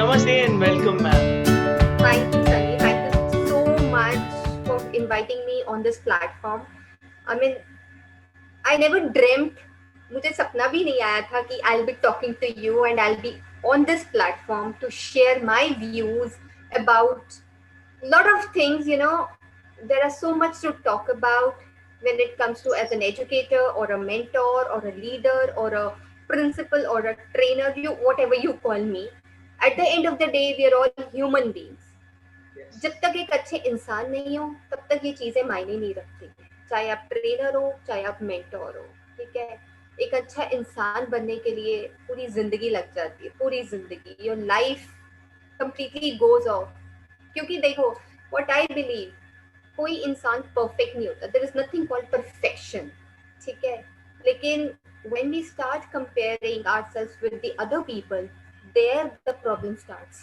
Namaste and welcome, ma'am. Thank you, Sunny. Thank you so much for inviting me on this platform. I mean, I never dreamt, मुझे सपना भी नहीं आया था कि I'll be talking to you and I'll be on this platform to share my views about a lot of things. There are so much to talk about when it comes to as an educator or a mentor or a leader or a principal or a trainer, whatever you call me. At the end of the day, we are all human beings. Yes. जब तक एक अच्छे इंसान नहीं हो तब तक ये चीजें मायने नहीं रखती, चाहे आप ट्रेनर हो चाहे आप मेंटोर हो। ठीक है, एक अच्छा इंसान बनने के लिए पूरी जिंदगी लग जाती है, पूरी जिंदगी, your life completely goes off. क्योंकि देखो, व्हाट आई बिलीव, कोई इंसान परफेक्ट नहीं होता, there is nothing called perfection. ठीक है, लेकिन when we start comparing ourselves with the other people, there the problem starts.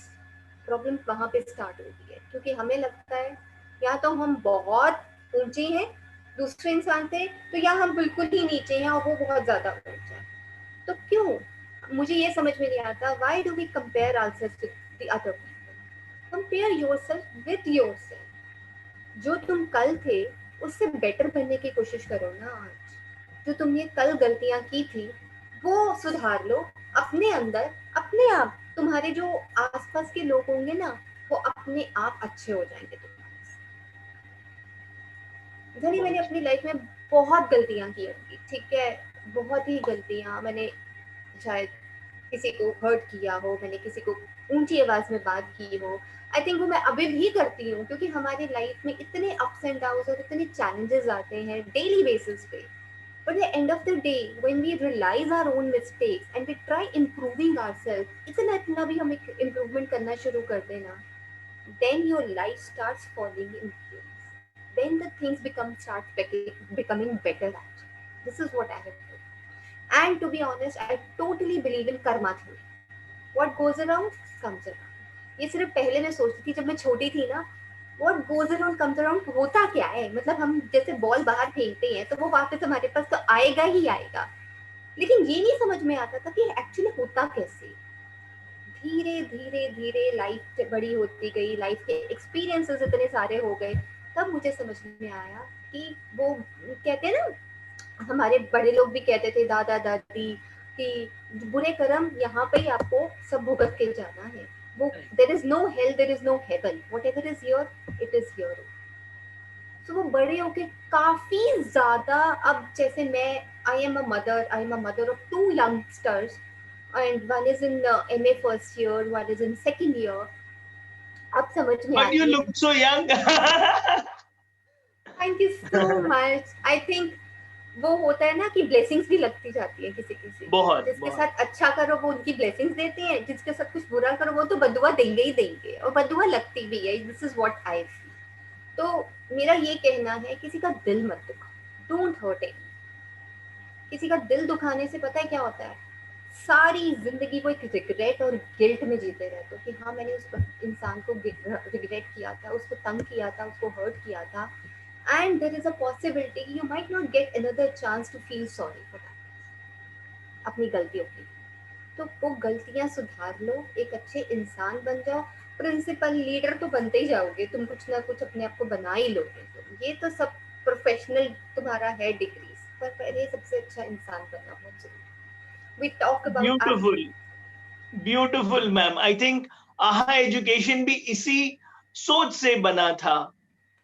Problem वहां पे स्टार्ट होती है, क्योंकि हमें लगता है या तो हम बहुत ऊंचे हैं दूसरे इंसान से, तो या हम बिल्कुल ही नीचे हैं और वो बहुत ज्यादा ऊंचा है। तो क्यों, मुझे ये समझ में नहीं आता, why do we compare ourselves with the other people? Compare yourself with yourself. जो तुम कल थे उससे बेटर बनने की कोशिश करो ना आज। जो तुमने कल गलतियां की थी वो सुधार लो अपने अंदर, अपने आप। तुम्हारे जो आसपास के लोग होंगे ना, वो अपने आप अच्छे हो जाएंगे तुम्हारे से। धनी, मैंने बहुत अपनी लाइफ में बहुत गलतियां की होंगी, ठीक है, बहुत ही गलतियां। मैंने शायद किसी को हर्ट किया हो, मैंने किसी को ऊंची आवाज में बात की हो। आई थिंक वो मैं अभी भी करती हूँ, क्योंकि हमारी लाइफ में इतने अप्स एंड डाउन्स और इतने चैलेंजेस आते हैं डेली बेसिस पे। But at the end of the day, when we realize our own mistakes and we try improving ourselves, इतना इतना भी हम इम्प्रूवमेंट करना शुरू कर देना, then your life starts falling in place. Then the things becoming better at. This is what I have done. And to be honest, I totally believe in karma theory. What goes around comes around. ये सिर्फ पहले मैं सोचती थी जब मैं छोटी थी ना, what goes around comes around होता क्या है, मतलब हम जैसे बॉल बाहर फेंकते हैं तो वो वापस हमारे पास तो आएगा ही आएगा। लेकिन ये नहीं समझ में आता था कि एक्चुअली होता कैसे। धीरे धीरे धीरे लाइफ बड़ी होती गई, लाइफ के एक्सपीरियंसेस इतने सारे हो गए, तब मुझे समझ में आया कि वो कहते हैं ना, हमारे बड़े लोग भी कहते थे, दादा दादी, कि बुरे कर्म यहाँ पे ही आपको सब भुगत के जाना है। वो right. There is no hell, there is no heaven, whatever is your it is your. तो वो बड़े होके काफी ज्यादा, अब जैसे मैं, I am a mother of two youngsters and one is in MA first year, one is in second year. अब समझ में But you आती look है। so young. Thank you so much. I think वो होता है ना कि ब्लेसिंग्स भी लगती जाती है किसी किसी की। बहुत जिसके बहुत साथ अच्छा करो वो उनकी ब्लेसिंग्स देते हैं, जिसके साथ कुछ बुरा करो वो तो बदुआ देंगे ही देंगे, और बदुआ लगती भी है। This is what I feel. तो मेरा ये कहना है, किसी का दिल मत दुखाओ, डोंट हर्ट इट। किसी का दिल दुखाने से पता है क्या होता है, सारी जिंदगी वो एक रिग्रेट और गिल्ट में जीते रहते हो कि हाँ मैंने उस इंसान को रिग्रेट किया था, उसको तंग किया था, उसको हर्ट किया था। And there is a possibility you might not get another chance to feel sorry for that, अपनी गलतियों की। तो वो गलतियां सुधार लो, एक अच्छे इंसान बन जाओ। प्रिंसिपल लीडर तो बनते ही जाओगे तुम, कुछ ना कुछ अपने आप को बना ही लोगे तुम। ये तो सब प्रोफेशनल तुम्हारा है डिग्रीज, पर पहले सबसे अच्छा इंसान बनना बहुत जरूरी। We talk about beautiful, beautiful ma'am. I think aha education भी इसी सोच से बना था।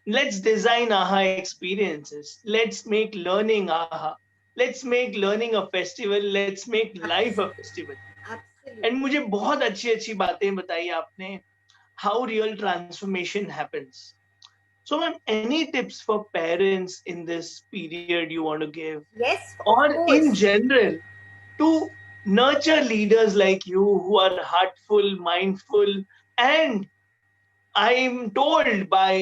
Let's design AHA experiences. Let's make learning AHA. Let's make learning a festival. Let's make life a festival. And absolutely. मुझे बहुत अच्छी अच्छी बातें बताई आपने, how real transformation happens. So, ma'am, any tips for parents in this period you want to give, yes or of in course. general, to nurture leaders like you who are heartful, mindful, and I'm told by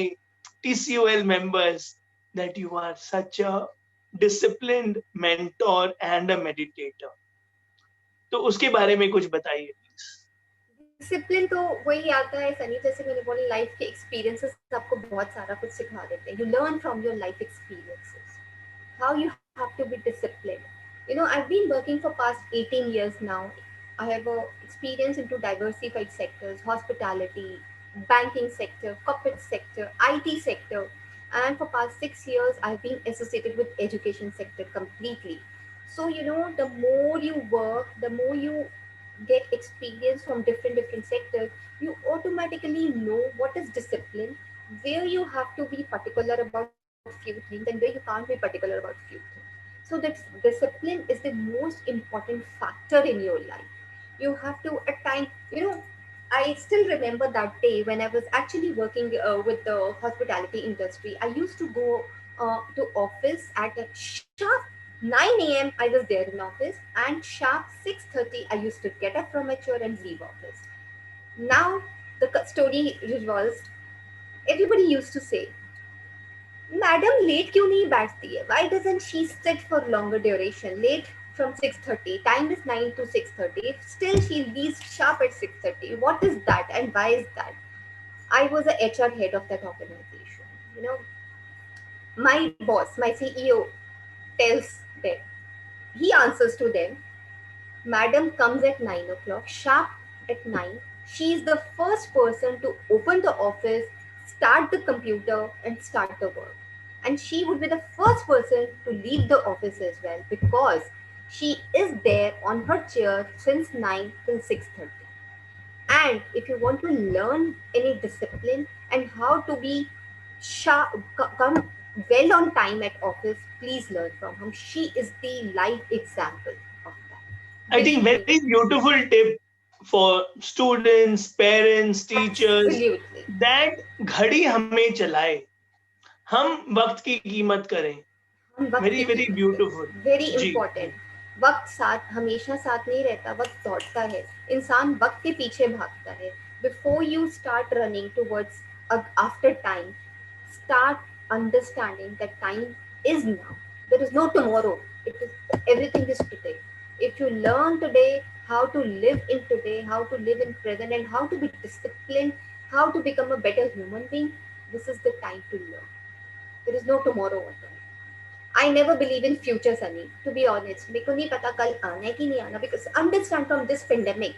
TCOL members that you are such a disciplined mentor and a meditator. तो उसके बारे में कुछ बताइए please. Discipline तो वही आता है सनी, जैसे मैंने बोला, लाइफ के एक्सपीरियंसेस आपको बहुत सारा कुछ सिखा देते हैं। You learn from your life experiences how you have to be disciplined. You know, I've been working for past 18 years now. I have experience into diversified sectors, hospitality, banking sector, corporate sector, IT sector, and for past 6 years, I've been associated with education sector completely. So the more you work, the more you get experience from different sectors, you automatically know what is discipline, where you have to be particular about few things, and where you can't be particular about few things. So that discipline is the most important factor in your life. You have to at time, I still remember that day when I was actually working with the hospitality industry. I used to go to office at a sharp 9 a.m. I was there in office, and sharp 6:30 I used to get up from my chair and leave office. Now the story revolves. Everybody used to say, madam late क्यों नहीं बैठती है? Why doesn't she sit for longer duration? Late from 6:30. Time is 9 to 6:30. Still she leaves sharp at 6:30. What is that and why is that? I was a HR head of that organization. My boss, my CEO tells them, he answers to them, Madam comes at 9 o'clock, sharp at 9. She is the first person to open the office, start the computer, and start the work. And she would be the first person to leave the office as well, because she is there on her chair since 9 till 6:30. And if you want to learn any discipline and how to be sharp, come well on time at office, please learn from her. She is the live example of that. I think Believe me. very beautiful tip for students, parents, teachers, Absolutely. that घड़ी हमें चलाए, हम वक्त की कीमत करें. हम वक्त Very की very कीमत beautiful. करें, वेरी जी. इंपॉर्टेंट. वक्त साथ हमेशा साथ नहीं रहता, वक्त दौड़ता है, इंसान वक्त के पीछे भागता है. Before you start running towards after time, start understanding that time is now. There is no tomorrow. It is everything is today. If you learn today how to live in today, how to live in present, and how to be disciplined, how to become a better human being, this is the time to learn. There is no tomorrow at all. I never believe in future, Sunny. To be honest, मेरे को नहीं पता कल आना है कि नहीं आना. Because understand, from this pandemic,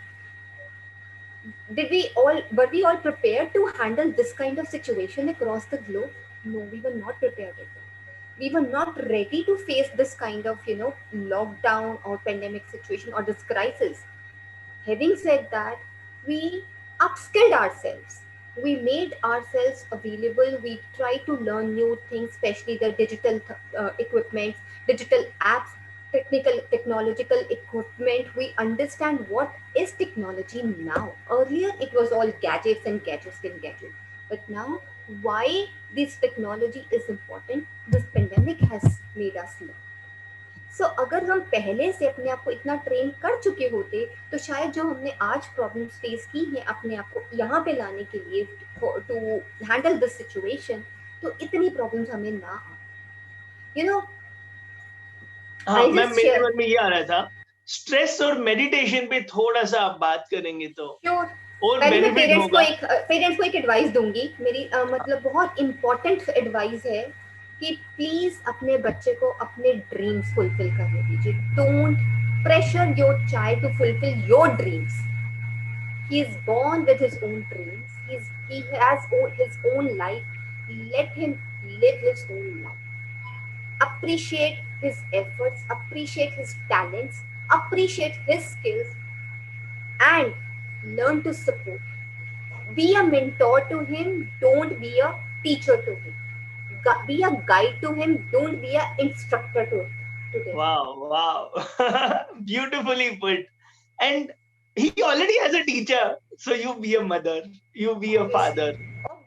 were we all prepared to handle this kind of situation across the globe? No, we were not prepared at all. We were not ready to face this kind of lockdown or pandemic situation or this crisis. Having said that, we upskilled ourselves. We made ourselves available. We tried to learn new things, especially the digital equipment, digital apps, technological equipment. We understand what is technology now. Earlier, it was all gadgets and gadgets and gadgets. But now, why this technology is important, this pandemic has made us learn. सो अगर हम पहले से अपने आप को इतना train कर चुके होते, तो शायद जो हमने आज प्रॉब्लम्स फेस की हैं अपने आप को यहाँ पे लाने के लिए, टू हैंडल दिस सिचुएशन, तो इतनी प्रॉब्लम्स हमें ना आए. हाँ मैम, मेरे मन में ये आ रहा था, स्ट्रेस और मेडिटेशन पे थोड़ा सा आप बात करेंगे तो श्योर. और पहले मैं बेनिफिट होगा. पेरेंट्स को एक एडवाइस दूंगी. मेरी मतलब बहुत इंपॉर्टेंट एडवाइस है कि प्लीज अपने बच्चे को अपने ड्रीम्स फुलफिल करने दीजिए. Don't pressure your child to fulfil your dreams. He is born with his own dreams. He has his own life. Let him live his own life. Appreciate his efforts, appreciate his talents, appreciate his skills, and learn to support. Be a mentor to him, don't be a teacher to him. Be a guide to him, don't be an instructor to him. Wow. Beautifully put. And he already has a teacher. So you be a mother, you be a father,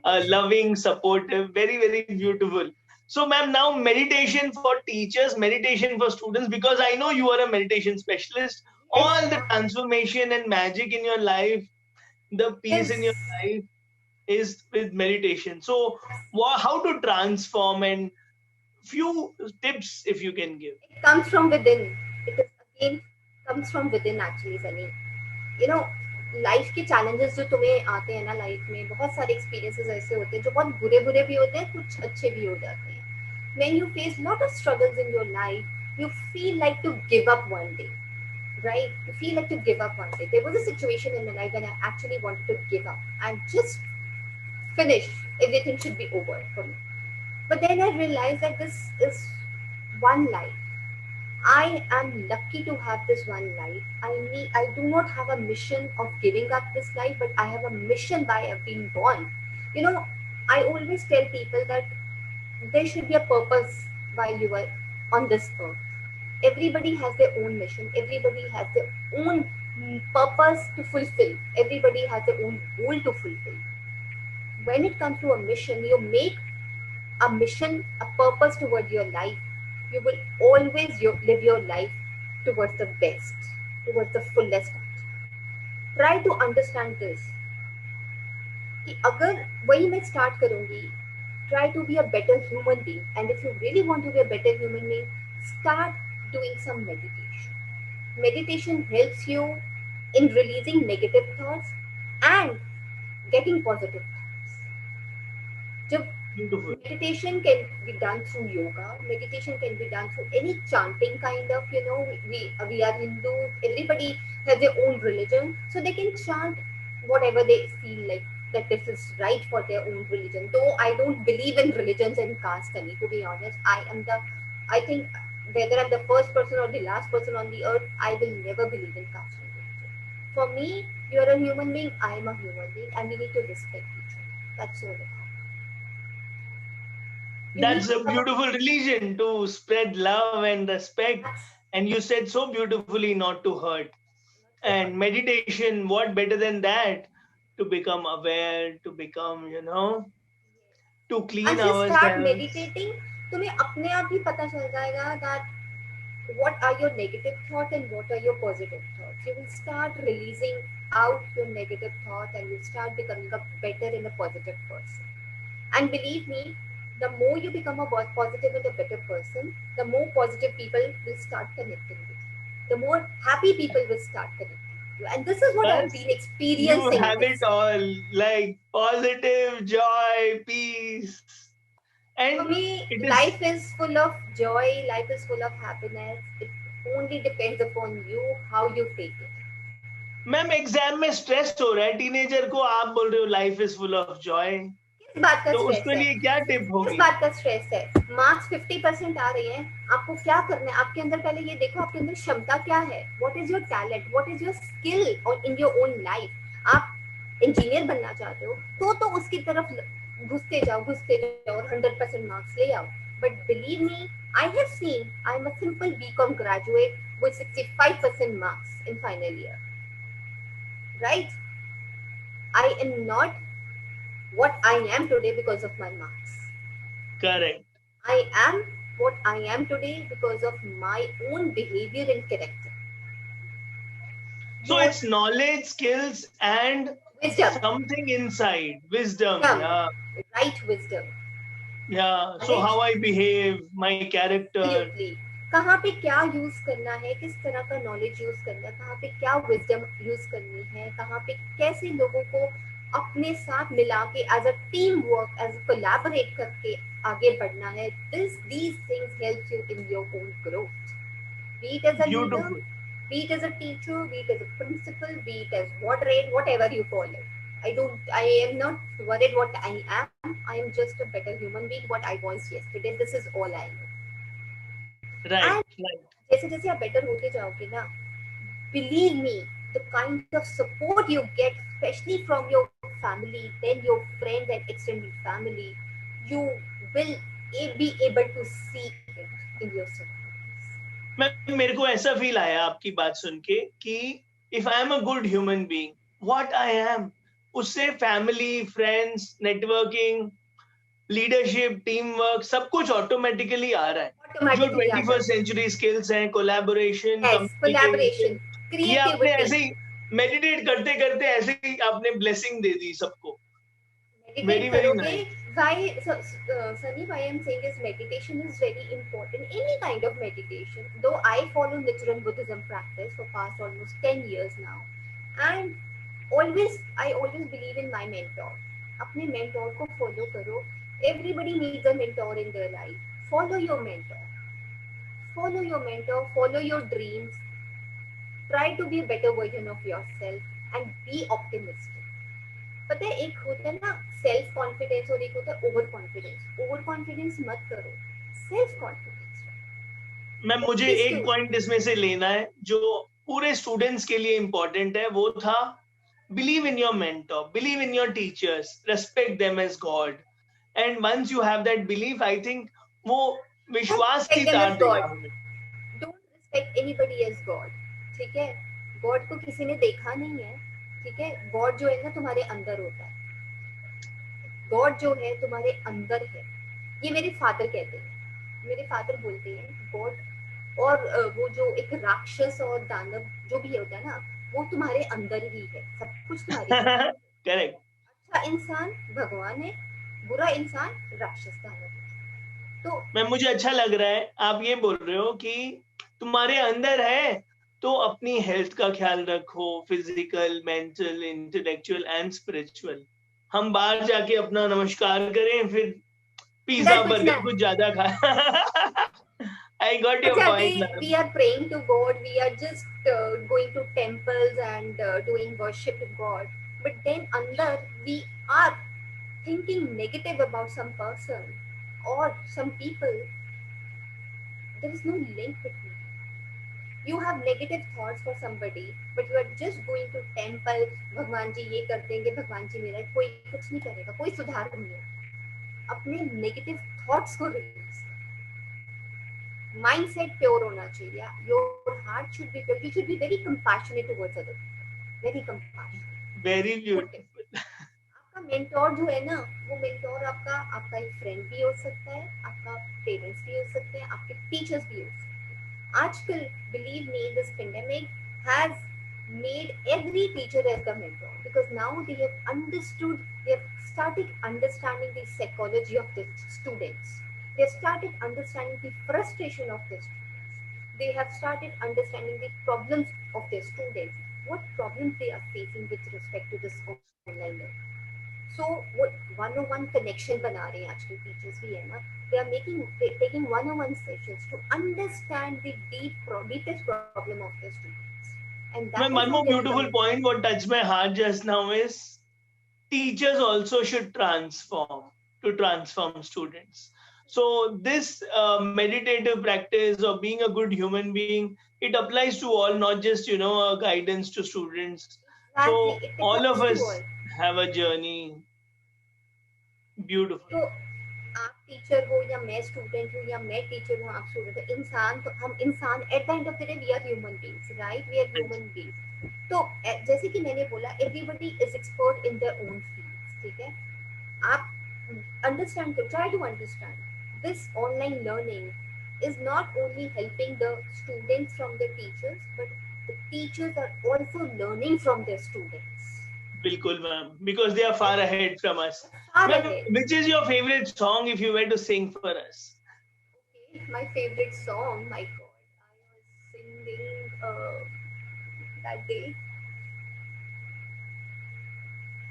a loving, supportive, very, very beautiful. So ma'am, now meditation for teachers, meditation for students, because I know you are a meditation specialist. All the transformation and magic in your life, the peace in your life is with meditation. So how to transform, and few tips if you can give. It comes from within. It is again comes from within actually, Sunny. Life के challenges जो तुम्हें आते हैं ना life में, बहुत सारे experiences ऐसे होते हैं जो बहुत बुरे बुरे भी होते हैं, कुछ अच्छे भी हो जाते हैं. When you face lot of struggles in your life, you feel like to give up one day. right? You feel like to give up one day. There was a situation in my life when I actually wanted to give up and just finish. Everything should be over for me. But then I realized that this is one life. I am lucky to have this one life. I do not have a mission of giving up this life, but I have a mission by being born. You know, I always tell people that there should be a purpose while you are on this earth. Everybody has their own mission. Everybody has their own purpose to fulfill. Everybody has their own goal to fulfill. When it comes to a mission, you make a mission, a purpose toward your life. You will always live your life towards the best, towards the fullest. Try to understand this कि अगर वही मैं start करूँगी, try to be a better human being, and if you really want to be a better human being, start doing some meditation. Meditation helps you in releasing negative thoughts and getting positive thoughts. जब Beautiful. meditation can be done through yoga, meditation can be done through any chanting kind of, we are Hindu, everybody has their own religion, so they can chant whatever they feel like that this is right for their own religion. Though I don't believe in religions and caste, Sunny, to be honest. I think whether I'm the first person or the last person on the earth, I will never believe in caste and religion. For me, you're a human being, I'm a human being, and we need to respect each other. That's all about. You need That's to a have a beautiful religion, to spread love and respect. And you said so beautifully, not to hurt. And meditation, what better than that? To become aware, to become, to clean once you start ourselves. meditating, तुम्हें अपने आप ही पता चल जाएगा that what are your negative thoughts and what are your positive thoughts. You will start releasing out your negative thoughts and you start becoming a better and a positive person. And believe me, the more you become a positive and a better person, the more positive people will start connecting with you. The more happy people will start connecting with you. And this is what I've Thus, been you experiencing have it this. all, like positive, joy, peace. For And me, it is, life is full of joy, life is full of happiness. It only depends upon you how you take it. Ma'am exam में stress हो रहा है teenager को, आप बोल रहे हो life is full of Joy, किस बात का तो स्ट्रेस उसके है? लिए क्या टिप किस होगी? बात का स्ट्रेस है? मार्क्स 50% आ रहे हैं, आपको क्या करना है? आपके अंदर पहले ये देखो आपके अंदर क्षमता क्या है, what is your talent, what is your skill और इन योर ओन लाइफ. आप इंजीनियर बनना चाहते हो तो उसकी तरफ घुसते जाओ और 100% मार्क्स ले आओ. But believe me, I have seen, I am a simple BCom graduate with 65% marks in final year, right? I am not what I am today because of my marks. Correct. I am what I am today because of my own behavior and character. So You it's knowledge, skills, and wisdom, something inside, wisdom. wisdom, Yeah, right wisdom, yeah. So knowledge, how I behave, my character. absolutely. कहाँ पे क्या use करना है, किस तरह का knowledge use करना है, कहाँ पे क्या विजडम यूज करनी है, कहाँ पे कैसे लोगों को अपने साथ मिला के as a team work, as collaborate करके आगे बढ़ना है. these things help you in your own growth, be it as a leader, Beautiful. be it as a teacher, be it as a principal, be it as moderate, whatever you call it. I am not worried what I am. I am just a better human being, what I was yesterday. This is all I know. And Right, right. जैसे जैसे आप better होते जाओगे ना, believe me, the kind of support you get, especially from your family, then your friends and extended family, you will be able to see it in your surroundings. Ma'am मेरे को ऐसा feel आया आपकी बात सुन के कि if I am a good human being, what I am, उससे family, friends, networking, leadership, team work, सब कुछ ऑटोमेटिकली आ रहा है. जो Automatically आ 21st जाता है. सेंचुरी स्किल्स हैं, कोलैबोरेशन, Yes, कम्युनिकेशन, collaboration, ये आपने creativity. ऐसे ही मेडिटेट करते करते ऐसे ही आपने ब्लेसिंग दे दी सबको. Meditate वेरी वेरी करोगे. Nice. Why, Sunny, why I'm saying is meditation is very important. Any kind of meditation. Though I follow Nichiren Buddhism practice for past almost 10 years now, and I always believe in my mentor. अपने mentor को follow करो. Everybody needs a mentor in their life. Follow your mentor. Follow your mentor. Follow your dreams. try to be a better version of yourself and be optimistic. पता है एक होता है ना self confidence और एक होता है ओवर कॉन्फिडेंस. ओवर कॉन्फिडेंस मत करो, सेल्फ कॉन्फिडेंस. मैम मुझे एक पॉइंट इसमें से लेना है जो पूरे स्टूडेंट्स के लिए इंपॉर्टेंट है, वो था believe in your mentor, believe in your teachers, respect them as God. And once you have that belief, I think वो विश्वास की तार देगा हमें. Don't respect anybody as God. ठीक है, गॉड को किसी ने देखा नहीं है. ठीक है, गॉड जो है ना तुम्हारे अंदर होता है. गॉड जो है तुम्हारे अंदर है. ये मेरे फादर कहते हैं. मेरे फादर बोलते हैं गॉड और वो जो एक राक्षस और दानव जो भी होता है ना, वो तुम्हारे अंदर ही है. सब कुछ तुम्हारे करेक्ट. अच्छा इंसान भगवान है, बुरा इंसान राक्षस दानव है. तो मैम मुझे अच्छा लग रहा है आप ये बोल रहे हो कि तुम्हारे अंदर है तो अपनी हेल्थ का ख्याल रखो, physical, mental, intellectual and spiritual. हम बाहर जाके अपना नमस्कार करें, फिर पिज्जा बर्गर कुछ ज्यादा खा. I got your point. We are praying to God. We are just going to temples and doing worship to God. But then under we are thinking negative about some person or some people. There is no link between. You have negative thoughts for somebody, but you are just going to temple. भगवान जी ये कर देंगे, भगवान जी मेरा कोई कुछ नहीं करेगा, कोई सुधार नहीं है. अपने negative thoughts को release. Mindset pure होना चाहिए. Your heart should be pure. You should be very compassionate towards others. Very compassionate. Very beautiful. आपका mentor जो है ना, वो mentor आपका एक friend भी हो सकता है, आपका parents भी हो सकते हैं, आपके teachers भी हो सकते हैं. आजकल believe me, this pandemic has made every teacher as a mentor because now they have understood, they have started understanding the psychology of the students. They have started understanding the frustration of the students. They have started understanding the problems of their students, what problems they are facing with respect to this online learning. So what one-on-one connection बना रहे हैं आजकल teachers भी है ना. They are taking one-on-one sessions to understand the deepest problem of the students. And that one more beautiful point what touched my heart just now is teachers also should transform students. So this meditative practice of being a good human being, it applies to all, not just guidance to students. Exactly. So all of us have a journey. Beautiful. तो आप teacher हो या मैं student हूँ या मैं teacher हूँ आप स्टूडेंट हो, इंसान तो हम इंसान at the end of the day we are human beings, right? We are human beings. तो जैसे कि मैंने बोला everybody is expert in their own fields. ठीक है, आप अंडरस्टैंड करो, try to understand this online learning is not only helping the students from the teachers, but the teachers are also learning from their students. Bilkul, ma'am, because they are far ahead from us. Ma'am, which is your favorite song if you were to sing for us? Okay, my favorite song, my God, I was singing that day.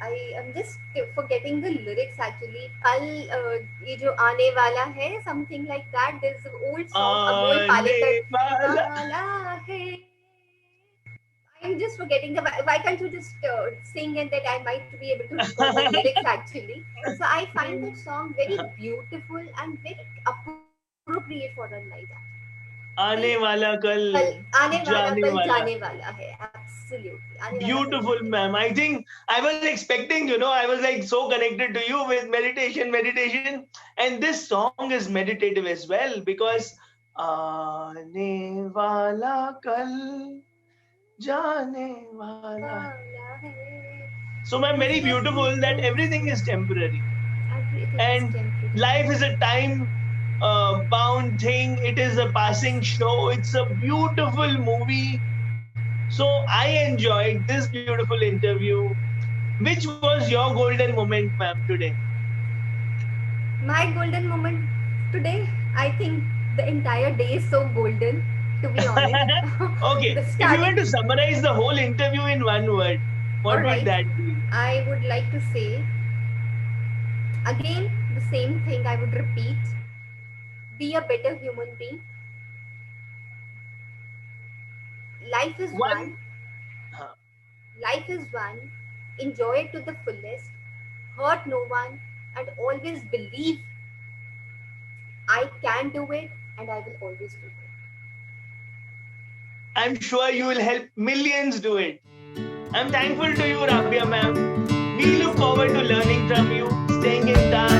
I am just forgetting the lyrics actually. कल ये जो आने वाला है, something like that. There's an old song, Amol Palekar वाला है. I'm just forgetting the. Why can't you just sing and that I might be able to recall the lyrics actually? So I find that song very beautiful and very appropriate for a night. आने वाला कल जाने वाला है. Absolutely. Beautiful, ma'am. I think I was expecting, I was like so connected to you with meditation, and this song is meditative as well because आने वाला कल जाने वाला है. So ma'am, very beautiful that everything is temporary. And life is a time bound thing. It is a passing show. It's a beautiful movie. So I enjoyed this beautiful interview. Which was your golden moment, ma'am, today? My golden moment today, I think the entire day is so golden. To be honest. Okay. If you were to summarize the whole interview in one word, what would that be? I would like to say, again, the same thing I would repeat. Be a better human being. Life is One, one. हाँ, Life is one. Enjoy it to the fullest. Hurt no one, and always believe I can do it, and I will always do it. I'm sure you will help millions do it. I'm thankful to you, Rabia ma'am. We look forward to learning from you, staying in touch,